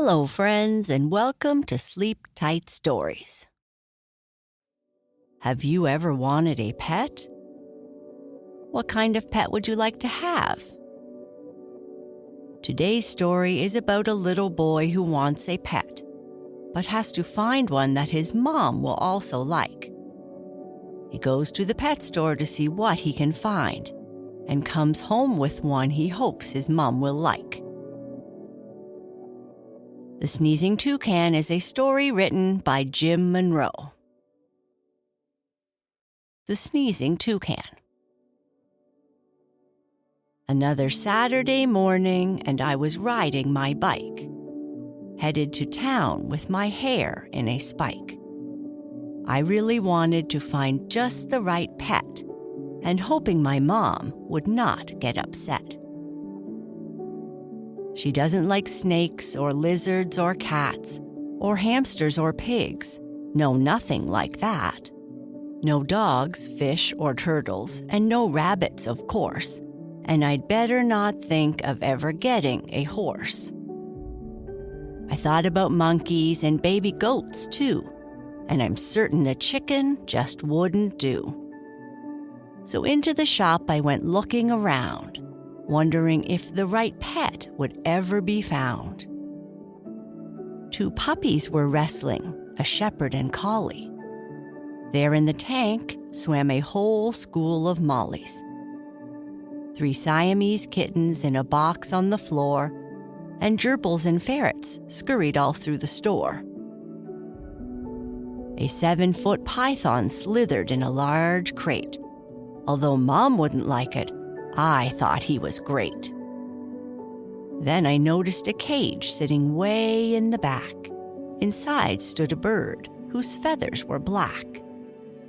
Hello, friends, and welcome to Sleep Tight Stories. Have you ever wanted a pet? What kind of pet would you like to have? Today's story is about a little boy who wants a pet, but has to find one that his mom will also like. He goes to the pet store to see what he can find, and comes home with one he hopes his mom will like. The Sneezing Toucan is a story written by Jim Monroe. The Sneezing Toucan. Another Saturday morning, and I was riding my bike, headed to town with my hair in a spike. I really wanted to find just the right pet, and hoping my mom would not get upset. She doesn't like snakes or lizards or cats or hamsters or pigs. No, nothing like that. No dogs, fish, or turtles, and no rabbits, of course. And I'd better not think of ever getting a horse. I thought about monkeys and baby goats, too, and I'm certain a chicken just wouldn't do. So into the shop I went looking around, wondering if the right pet would ever be found. Two puppies were wrestling, a shepherd and collie. There in the tank swam a whole school of mollies. 3 Siamese kittens in a box on the floor, and gerbils and ferrets scurried all through the store. A 7-foot python slithered in a large crate. Although Mom wouldn't like it, I thought he was great. Then I noticed a cage sitting way in the back. Inside stood a bird whose feathers were black.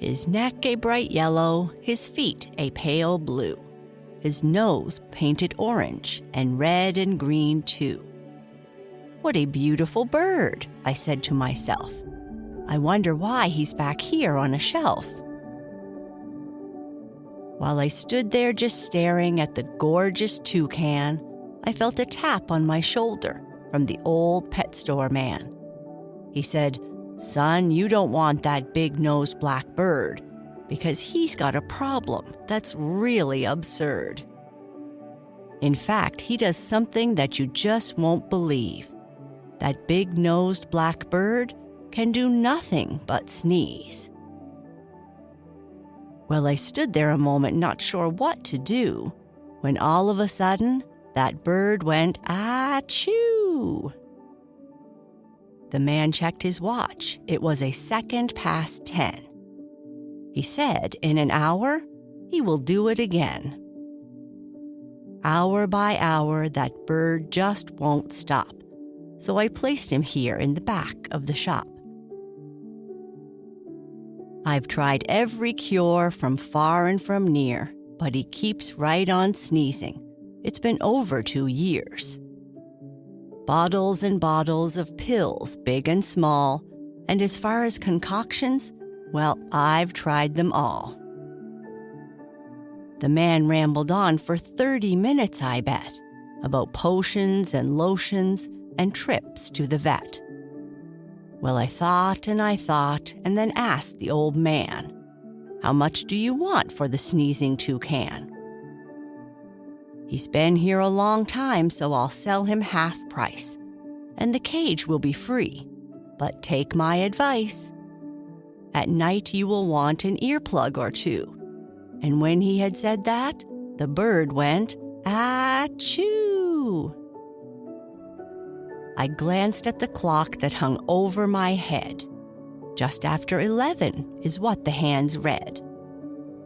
His neck a bright yellow, his feet a pale blue. His nose painted orange and red and green too. What a beautiful bird, I said to myself. I wonder why he's back here on a shelf. While I stood there just staring at the gorgeous toucan, I felt a tap on my shoulder from the old pet store man. He said, "Son, you don't want that big-nosed black bird, because he's got a problem that's really absurd. In fact, he does something that you just won't believe. That big-nosed black bird can do nothing but sneeze." Well, I stood there a moment not sure what to do, when all of a sudden, that bird went, "Achoo!" The man checked his watch. It was a 10:02. He said, in an hour, he will do it again. Hour by hour, that bird just won't stop, so I placed him here in the back of the shop. I've tried every cure from far and from near, but he keeps right on sneezing. It's been over 2 years. Bottles and bottles of pills, big and small, and as far as concoctions, well, I've tried them all. The man rambled on for 30 minutes, I bet, about potions and lotions and trips to the vet. Well, I thought, and then asked the old man, "How much do you want for the Sneezing Toucan?" "He's been here a long time, so I'll sell him half price, and the cage will be free. But take my advice. At night you will want an earplug or two." And when he had said that, the bird went, "Achoo!" I glanced at the clock that hung over my head. Just after 11 is what the hands read.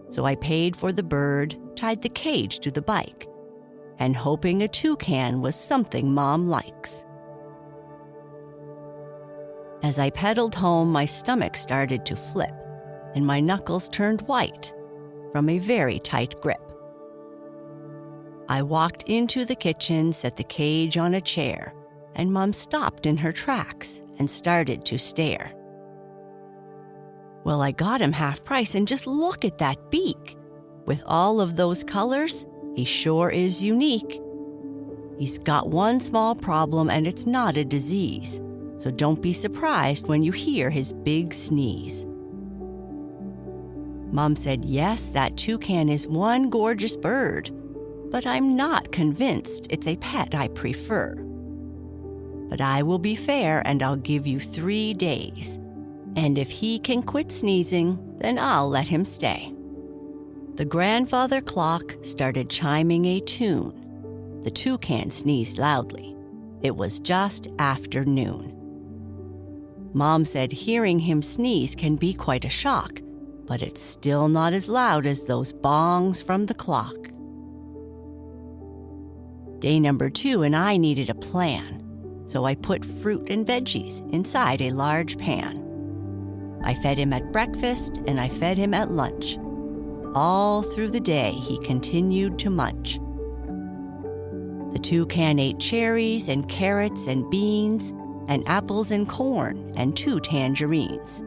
So I paid for the bird, tied the cage to the bike, and hoping a toucan was something Mom likes. As I pedaled home, my stomach started to flip, and my knuckles turned white from a very tight grip. I walked into the kitchen, set the cage on a chair, and Mom stopped in her tracks and started to stare. Well, I got him half price, and just look at that beak. With all of those colors, he sure is unique. He's got one small problem, and it's not a disease, so don't be surprised when you hear his big sneeze." Mom said, "Yes, that toucan is one gorgeous bird, but I'm not convinced it's a pet I prefer. But I will be fair, and I'll give you 3 days. And if he can quit sneezing, then I'll let him stay." The grandfather clock started chiming a tune. The toucan sneezed loudly. It was just after noon. Mom said hearing him sneeze can be quite a shock, but it's still not as loud as those bongs from the clock. Day number 2, and I needed a plan, so I put fruit and veggies inside a large pan. I fed him at breakfast and I fed him at lunch. All through the day, he continued to munch. The toucan ate cherries and carrots and beans and apples and corn and 2 tangerines.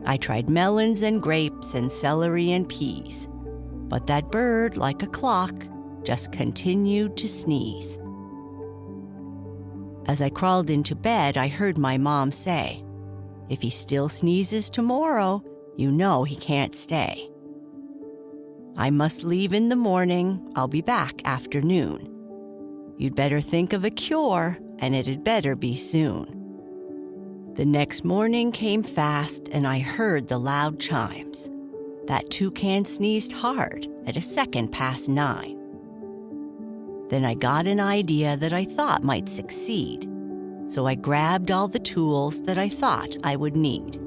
I tried melons and grapes and celery and peas, but that bird, like a clock, just continued to sneeze. As I crawled into bed, I heard my mom say, "If he still sneezes tomorrow, you know he can't stay. I must leave in the morning. I'll be back after noon. You'd better think of a cure, and it'd better be soon." The next morning came fast, and I heard the loud chimes. That toucan sneezed hard at 9:02. Then I got an idea that I thought might succeed, so I grabbed all the tools that I thought I would need.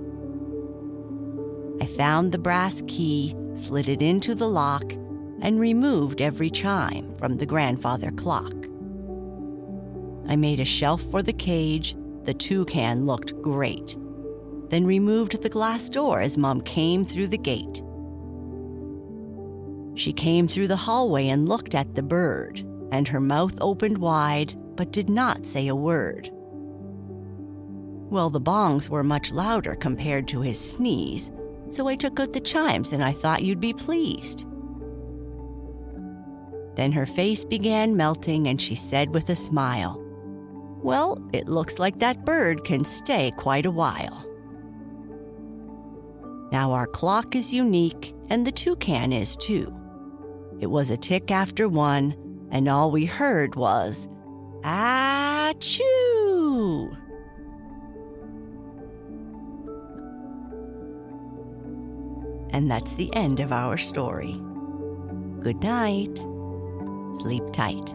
I found the brass key, slid it into the lock, and removed every chime from the grandfather clock. I made a shelf for the cage. The toucan looked great, then removed the glass door as Mom came through the gate. She came through the hallway and looked at the bird, and her mouth opened wide but did not say a word. Well, the bongs were much louder compared to his sneeze, so I took out the chimes and I thought you'd be pleased. Then her face began melting and she said with a smile, "Well, it looks like that bird can stay quite a while." Now our clock is unique and the toucan is too. It was a tick after 1, and all we heard was, "Achoo!" And that's the end of our story. Good night. Sleep tight.